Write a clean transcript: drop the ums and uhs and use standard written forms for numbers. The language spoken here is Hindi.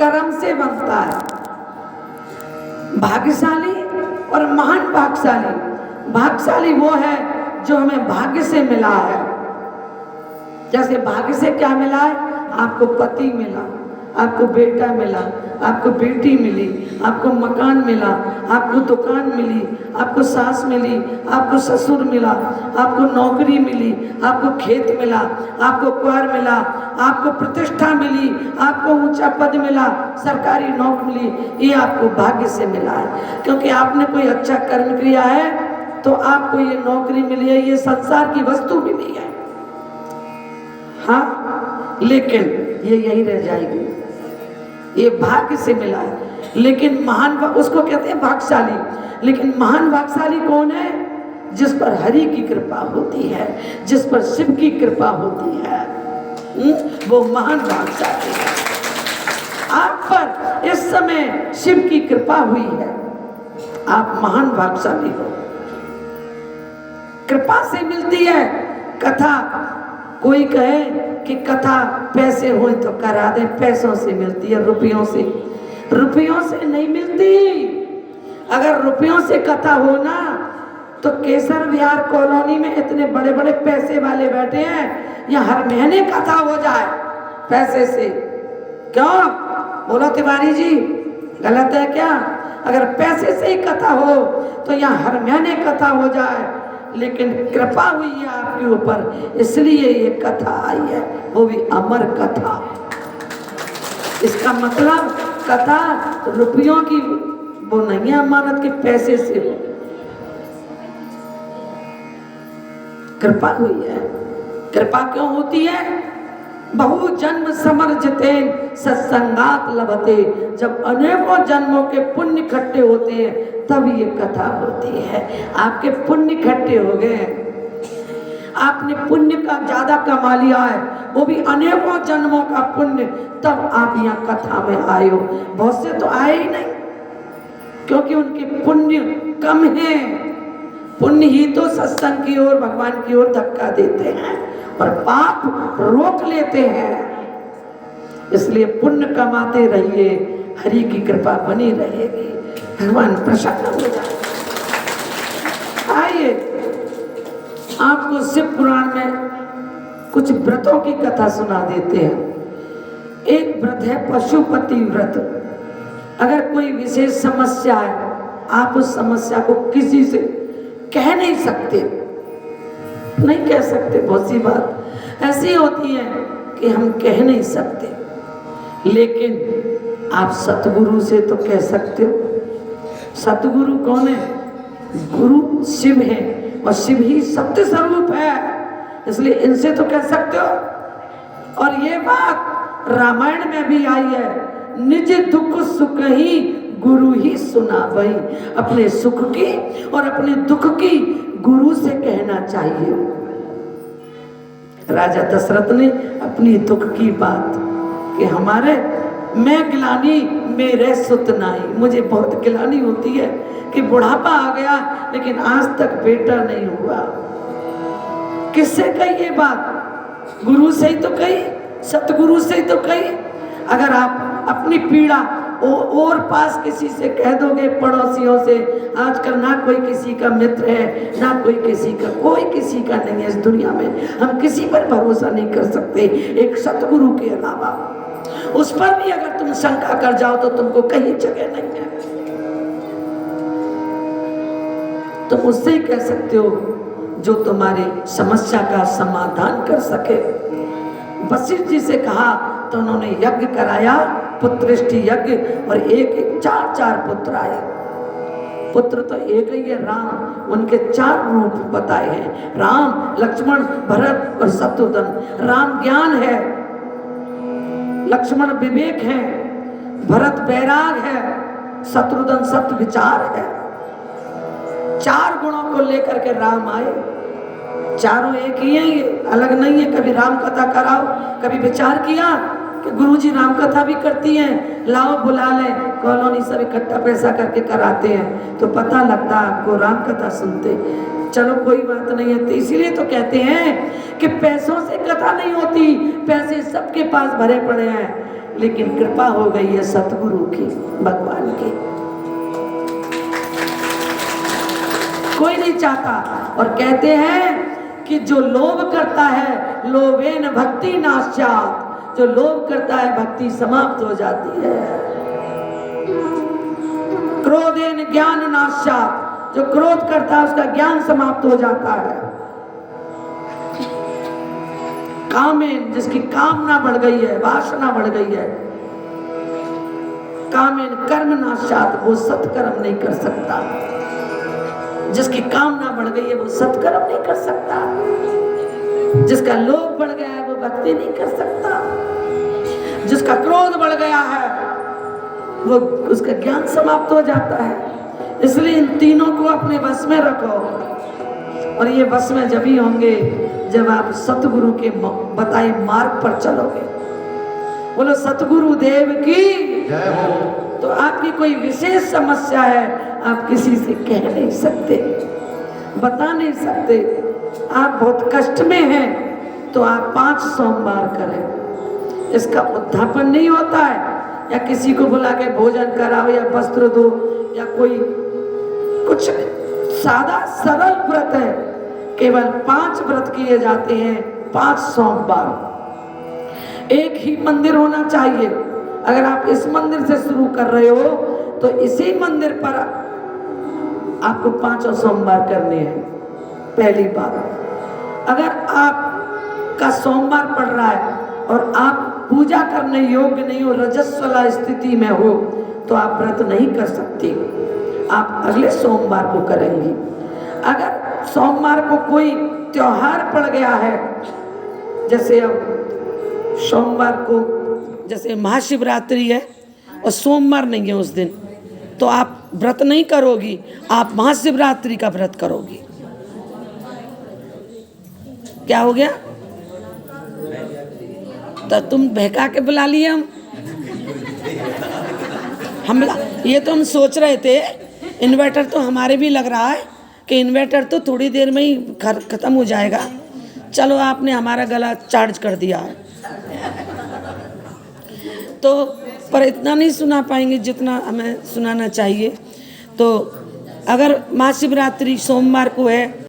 कर्म से बनता है। भाग्यशाली और महान भाग्यशाली, भाग्यशाली वो है जो हमें भाग्य से मिला है। जैसे भाग्य से क्या मिला है? आपको पति मिला, आपको बेटा मिला, आपको बेटी मिली, आपको मकान मिला, आपको दुकान मिली, आपको सास मिली, आपको ससुर मिला, आपको नौकरी मिली, आपको खेत मिला, आपको कुआर मिला, आपको प्रतिष्ठा मिली, आपको ऊंचा पद मिला, सरकारी नौकरी मिली। ये आपको भाग्य से मिला है, क्योंकि आपने कोई अच्छा कर्म किया है तो आपको ये नौकरी मिली है, ये संसार की वस्तु मिली है। हाँ, लेकिन ये यही रह जाएगी, ये भाग्य से मिला है। लेकिन महान, उसको कहते हैं भाग्यशाली। लेकिन महान भाग्यशाली कौन है? जिस पर हरि की कृपा होती है, जिस पर शिव की कृपा होती है, वो महान भाग्यशाली है। आप पर इस समय शिव की कृपा हुई है, आप महान भाग्यशाली हो। कृपा से मिलती है कथा। कोई कहे कि कथा पैसे हो तो करा दे, पैसों से मिलती है, रुपयों से। रुपयों से नहीं मिलती। अगर रुपयों से कथा हो ना तो केसर विहार कॉलोनी में इतने बड़े बड़े पैसे वाले बैठे हैं, या हर महीने कथा हो जाए पैसे से। क्यों बोलो तिवारी जी, गलत है क्या? अगर पैसे से ही कथा हो तो यहाँ हर महीने कथा हो जाए। लेकिन कृपा हुई है आपके ऊपर, इसलिए ये कथा आई है, वो भी अमर कथा। इसका मतलब कथा रुपयों की वो नहीं है, अमानत के पैसे से हो। कृपा हुई है। कृपा क्यों होती है? बहु जन्म समर्जितेन सत्संगात लभते। जब अनेकों जन्मों के पुण्य इकट्ठे होते हैं तब ये कथा होती है। आपके पुण्य इकट्ठे हो गए, आपने पुण्य का ज्यादा कमा लिया है, वो भी अनेकों जन्मों का पुण्य, तब आप यहाँ कथा में आए हो। बहुत से तो आए ही नहीं, क्योंकि उनके पुण्य कम है। पुण्य ही तो सत्संग की ओर, भगवान की ओर धक्का देते हैं और पाप रोक लेते हैं। इसलिए पुण्य कमाते रहिए, हरि की कृपा बनी रहेगी, भगवान प्रसन्न हो जाए। आइए आपको शिव पुराण में कुछ व्रतों की कथा सुना देते हैं। एक व्रत है पशुपति व्रत। अगर कोई विशेष समस्या है, आप उस समस्या को किसी से कह नहीं सकते, नहीं कह सकते। बहुत सी बात ऐसी होती है कि हम कह नहीं सकते, लेकिन आप सतगुरु से तो कह सकते हो। सतगुरु कौन है? गुरु शिव है, और शिव ही सत्य स्वरूप है, इसलिए इनसे तो कह सकते हो। और ये बात रामायण में भी आई है, निज दुख सुख ही गुरु ही सुना वही। अपने सुख की और अपने दुख की गुरु से कहना चाहिए। राजा दशरथ ने अपनी दुख की बात कि हमारे, मैं गिलानी मेरे सुत नाई, मुझे बहुत गिलानी होती है कि बुढ़ापा आ गया लेकिन आज तक बेटा नहीं हुआ। किससे कही ये बात? गुरु से ही तो कही, सतगुरु से ही तो कही। अगर आप अपनी पीड़ा और पास किसी से कह दोगे, पड़ोसियों से, आजकल ना कोई किसी का मित्र है, ना कोई किसी का, कोई किसी का नहीं है इस दुनिया में। हम किसी पर भरोसा नहीं कर सकते एक सतगुरु के अलावा। उस पर भी अगर तुम शंका कर जाओ तो तुमको कहीं जगह नहीं है। तुम उससे ही कह सकते हो जो तुम्हारी समस्या का समाधान कर सके। वशिष्ठ जी से कहा तो उन्होंने यज्ञ कराया, पुत्रेष्टि यज्ञ, और एक चार पुत्र आए। पुत्र तो एक ही है, राम। उनके 4 रूप बताए हैं, राम, लक्ष्मण, भरत और शत्रुघ्न। राम ज्ञान है, लक्ष्मण विवेक है, भरत वैराग है, शत्रुघ्न सत्य विचार है। 4 गुणों को लेकर के राम आए। चारों एक ही है, ये अलग नहीं है। कभी राम कथा कराओ, कभी विचार किया कि गुरुजी राम कथा भी करती हैं, लाओ बुला ले, कॉलोनी सब इकट्ठा पैसा करके कराते हैं, तो पता लगता आपको राम कथा सुनते। चलो कोई बात नहीं है। तो इसीलिए तो कहते हैं कि पैसों से कथा नहीं होती, पैसे सबके पास भरे पड़े हैं, लेकिन कृपा हो गई है सतगुरु की, भगवान की। कोई नहीं चाहता। और कहते हैं कि जो लोभ करता है लोभेन भक्ति नाश्यात्, जो लोभ करता है भक्ति समाप्त हो जाती है। क्रोधेन ज्ञान नाश्यात्, जो क्रोध करता है उसका ज्ञान समाप्त हो जाता है। कामेन, जिसकी कामना बढ़ गई है, वासना बढ़ गई है, कामेन कर्म नाशात, वो सत्कर्म नहीं कर सकता। जिसकी कामना बढ़ गई है वो सत्कर्म नहीं कर सकता। जिसका लोभ बढ़ गया है वो भक्ति नहीं कर सकता। जिसका क्रोध बढ़ गया है वो उसका ज्ञान समाप्त हो जाता है। इसलिए इन तीनों को अपने वश में रखो। और ये वश में जब ही होंगे जब आप सतगुरु के बताए मार्ग पर चलोगे। बोलो सतगुरु देव की जय हो। तो आपकी कोई विशेष समस्या है, आप किसी से कह नहीं सकते, बता नहीं सकते, आप बहुत कष्ट में हैं, तो आप 5 सोमवार करें। इसका उद्धापन नहीं होता है, या किसी को बुला के भोजन कराओ या वस्त्र दो या कोई कुछ सादा सरल व्रत है। केवल 5 व्रत किए जाते हैं, 5 सोमवार। एक ही मंदिर होना चाहिए। अगर आप इस मंदिर से शुरू कर रहे हो तो इसी मंदिर पर आपको 5 सोमवार करने हैं। पहली बात, अगर आपका सोमवार पड़ रहा है और आप पूजा करने योग्य नहीं हो, रजस्वला स्थिति में हो, तो आप व्रत नहीं कर सकते। आप अगले सोमवार को करेंगी। अगर सोमवार को कोई त्योहार पड़ गया है, जैसे अब सोमवार को जैसे महाशिवरात्रि है और सोमवार नहीं है उस दिन, तो आप व्रत नहीं करोगी, आप महाशिवरात्रि का व्रत करोगी। क्या हो गया? तो तुम बहका के बुला लिए हम ये तो हम सोच रहे थे। इन्वर्टर तो हमारे भी लग रहा है कि इन्वर्टर तो थोड़ी देर में ही खत्म हो जाएगा। चलो आपने हमारा गला चार्ज कर दिया है, तो पर इतना नहीं सुना पाएंगे जितना हमें सुनाना चाहिए। तो अगर महाशिवरात्रि सोमवार को है